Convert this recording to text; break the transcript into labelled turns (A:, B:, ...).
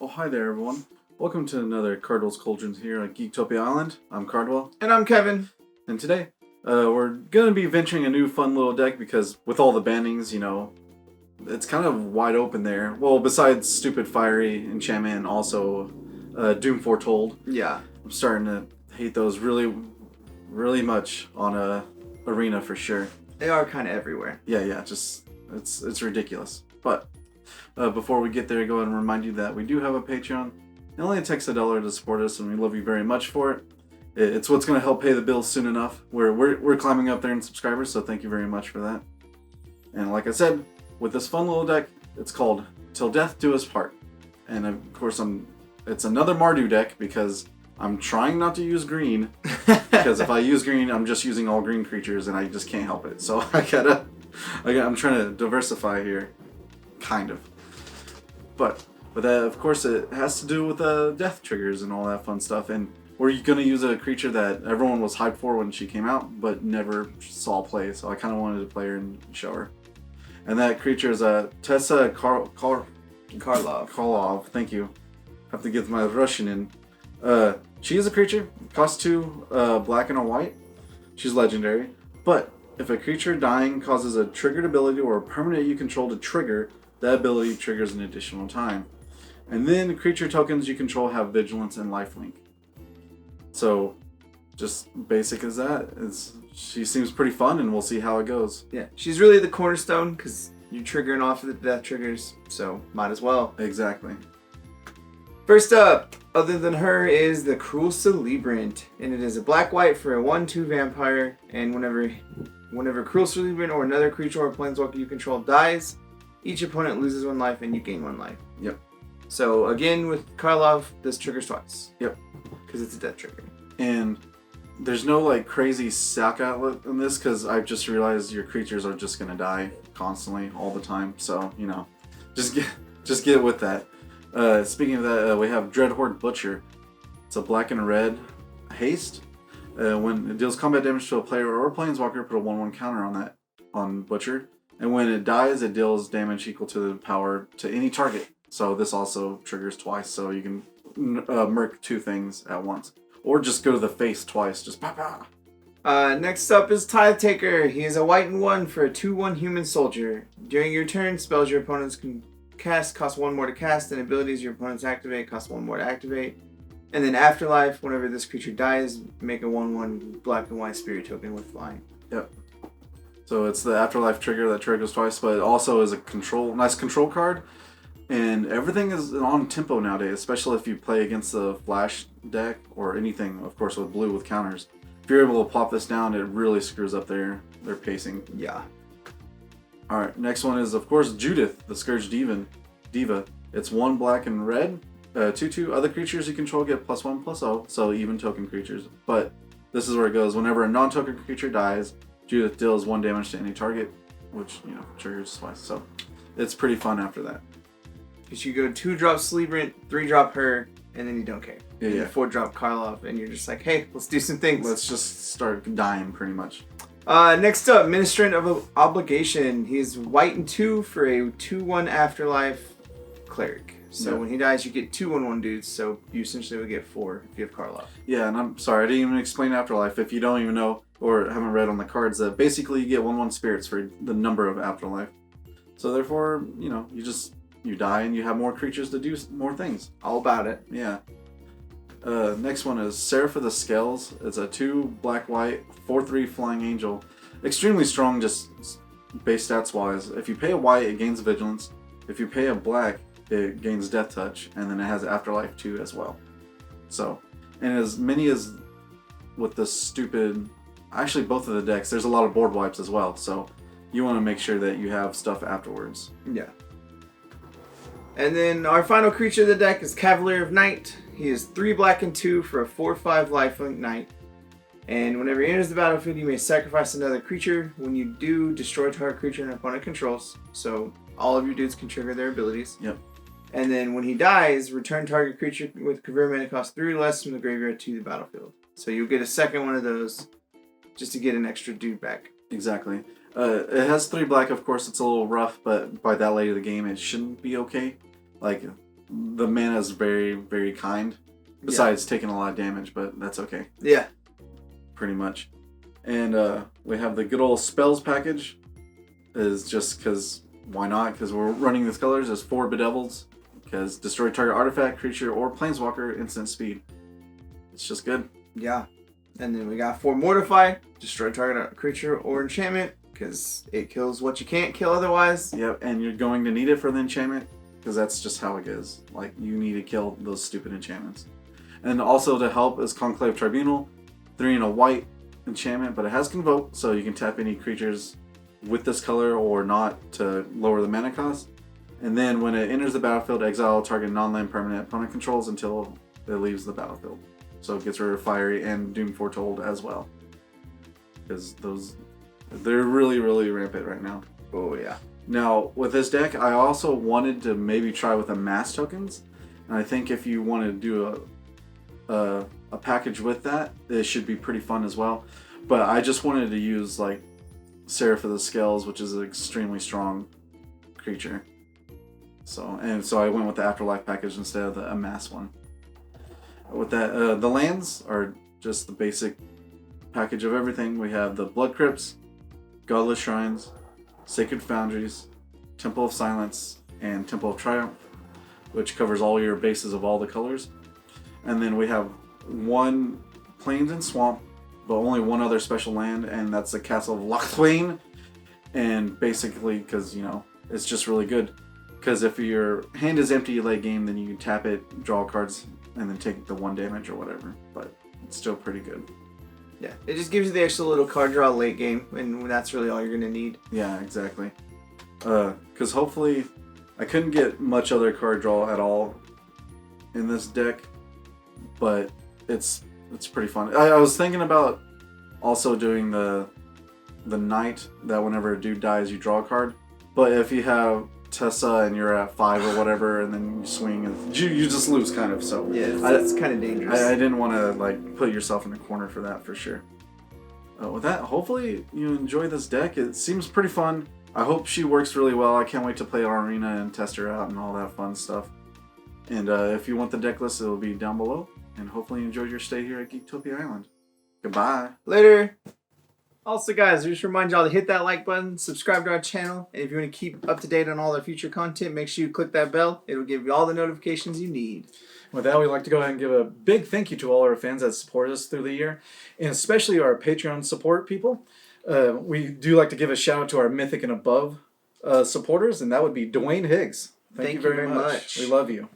A: hi there, everyone. Welcome to another Cardwell's Cauldrons here at Geektopia Island. I'm Cardwell.
B: And I'm Kevin.
A: And today, we're going to be venturing a new fun little deck because with all the bannings, you know, it's kind of wide open there. Well, besides Stupid Fiery Enchantment and also Doom Foretold.
B: Yeah.
A: I'm starting to hate those really, really much on Arena for sure.
B: They are kind of everywhere.
A: Yeah, just, it's ridiculous. But before we get there, go ahead and remind you that we do have a Patreon. It only takes $1 to support us, and we love you very much for it. It's what's going to help pay the bills soon enough. We're climbing up there in subscribers, so thank you very much for that. And like I said, with this fun little deck, it's called Till Death Do Us Part. And of course, it's another Mardu deck because I'm trying not to use green. Because if I use green, I'm just using all green creatures, and I just can't help it. So I'm trying to diversify here, kind of. But that, of course, it has to do with death triggers and all that fun stuff. And we're going to use a creature that everyone was hyped for when she came out, but never saw play. So I kind of wanted to play her and show her. And that creature is Teysa Karlov. Thank you. Have to get my Russian in. She is a creature. Costs 2 black and a white. She's legendary. But if a creature dying causes a triggered ability or a permanent you control to trigger, that ability triggers an additional time. And then creature tokens you control have vigilance and lifelink. So, just basic as that. She seems pretty fun, and we'll see how it goes.
B: Yeah, she's really the cornerstone because you're triggering off of the death triggers, so might as well.
A: Exactly.
B: First up, other than her, is the Cruel Celebrant, and it is a black-white for a 1/2 vampire. And whenever Cruel Celebrant or another creature or planeswalker you control dies, each opponent loses 1 life and you gain 1 life.
A: Yep.
B: So again, with Karlov, this triggers twice.
A: Yep.
B: Because it's a death trigger.
A: And there's no like crazy sack outlet in this because I've just realized your creatures are just gonna die constantly all the time. So you know, just get with that. Speaking of that, we have Dreadhorde Butcher. It's a black and red haste. When it deals combat damage to a player or a planeswalker, put a 1/1 counter on Butcher. And when it dies, it deals damage equal to the power to any target. So this also triggers twice, so you can murk 2 things at once. Or just go to the face twice, just pa.
B: Next up is Tithe Taker. He is a white and 1 for a 2/1 human soldier. During your turn, spells your opponents can cast cost 1 more to cast, and abilities your opponents activate cost 1 more to activate. And then Afterlife, whenever this creature dies, make a 1/1 black and white spirit token with flying.
A: Yep. So it's the Afterlife trigger that triggers twice, but it also is a nice control card. And everything is on tempo nowadays, especially if you play against the Flash deck or anything, of course, with blue with counters. If you're able to plop this down, it really screws up their pacing.
B: Yeah.
A: Alright, next one is, of course, Judith, the Scourge Diva. It's 1 black and red. 2/2. Other creatures you control get +1/+0, so even token creatures. But this is where it goes. Whenever a non-token creature dies, Judith deals 1 damage to any target, which, you know, triggers twice. So it's pretty fun after that.
B: Because you go 2-drop Celebrant, 3-drop her, and then you don't care.
A: Yeah.
B: 4-drop Karlov, and you're just like, hey, let's do some things.
A: Let's just start dying, pretty much.
B: Next up, Ministrant of Obligation. He's white and 2 for a 2/1 Afterlife cleric. So when he dies, you get 2 1/1 dudes. So you essentially would get 4 if you have Karlov.
A: Yeah, and I'm sorry, I didn't even explain Afterlife. If you don't even know or haven't read on the cards, that basically you get 1/1 spirits for the number of Afterlife. So therefore, you know, you die and you have more creatures to do more things.
B: All about it.
A: Yeah. Next one is Seraph of the Scales. It's a 2 black-white, 4/3 flying angel. Extremely strong, just base stats wise. If you pay a white, it gains vigilance. If you pay a black, it gains death touch, and then it has Afterlife 2 as well. So, and as many as with the stupid, actually both of the decks, there's a lot of board wipes as well. So you want to make sure that you have stuff afterwards.
B: Yeah. And then our final creature of the deck is Cavalier of Night. He is 3 black and 2 for a 4/5 lifelink knight. And whenever he enters the battlefield, you may sacrifice another creature. When you do, destroy target creature an opponent controls. So all of your dudes can trigger their abilities.
A: Yep.
B: And then when he dies, return target creature with convert mana cost 3 or less from the graveyard to the battlefield. So you'll get a second one of those just to get an extra dude back.
A: Exactly. It has 3 black, of course. It's a little rough, but by that late of the game, it shouldn't be okay. Like, the mana is very, very kind. Besides taking a lot of damage, but that's okay.
B: Yeah.
A: Pretty much. And we have the good old spells package. Is just because, why not? Because we're running these colors. There's 4 Bedevils. Because destroy target artifact, creature, or planeswalker, instant speed. It's just good.
B: Yeah. And then we got 4 Mortify. Destroy target creature or enchantment. Because it kills what you can't kill otherwise.
A: Yep, and you're going to need it for the enchantment. Because that's just how it is. Like, you need to kill those stupid enchantments. And also to help is Conclave Tribunal. 3 and a white enchantment, but it has Convoke, so you can tap any creatures with this color or not to lower the mana cost. And then when it enters the battlefield, exile target non-land permanent opponent controls until it leaves the battlefield. So it gets rid of Fiery and Doom Foretold as well. Because they're really, really rampant right now.
B: Oh, yeah.
A: Now, with this deck, I also wanted to maybe try with the mass tokens. And I think if you want to do a package with that, it should be pretty fun as well. But I just wanted to use like Seraph of the Scales, which is an extremely strong creature. So I went with the Afterlife package instead of the Amass one. With that, the lands are just the basic package of everything. We have the Blood Crypts, Godless Shrines, Sacred Foundries, Temple of Silence, and Temple of Triumph, which covers all your bases of all the colors. And then we have 1 Plains and Swamp, but only 1 other special land, and that's the Castle Locthwain. And basically, because, you know, it's just really good. Because if your hand is empty late game, then you can tap it, draw cards, and then take the 1 damage or whatever. But it's still pretty good.
B: Yeah, it just gives you the extra little card draw late game, and that's really all you're going to need.
A: Yeah, exactly. Because hopefully, I couldn't get much other card draw at all in this deck, but it's pretty fun. I was thinking about also doing the Knight, that whenever a dude dies, you draw a card. But if you have Teysa and you're at 5 or whatever, and then you swing, and you just lose kind of. So
B: yeah, it's kind of dangerous.
A: I didn't want to like put yourself in a corner for that for sure. With that, hopefully you enjoy this deck. It seems pretty fun. I hope she works really well. I can't wait to play Arena and test her out and all that fun stuff. And if you want the deck list, it'll be down below. And hopefully you enjoyed your stay here at Geektopia Island. Goodbye.
B: Later. Also, guys, just remind y'all to hit that like button, subscribe to our channel, and if you want to keep up to date on all our future content, make sure you click that bell. It'll give you all the notifications you need.
A: With that, we'd like to go ahead and give a big thank you to all our fans that support us through the year, and especially our Patreon support people. We do like to give a shout out to our Mythic and Above supporters, and that would be Dwayne Higgs. Thank you very much. We love you.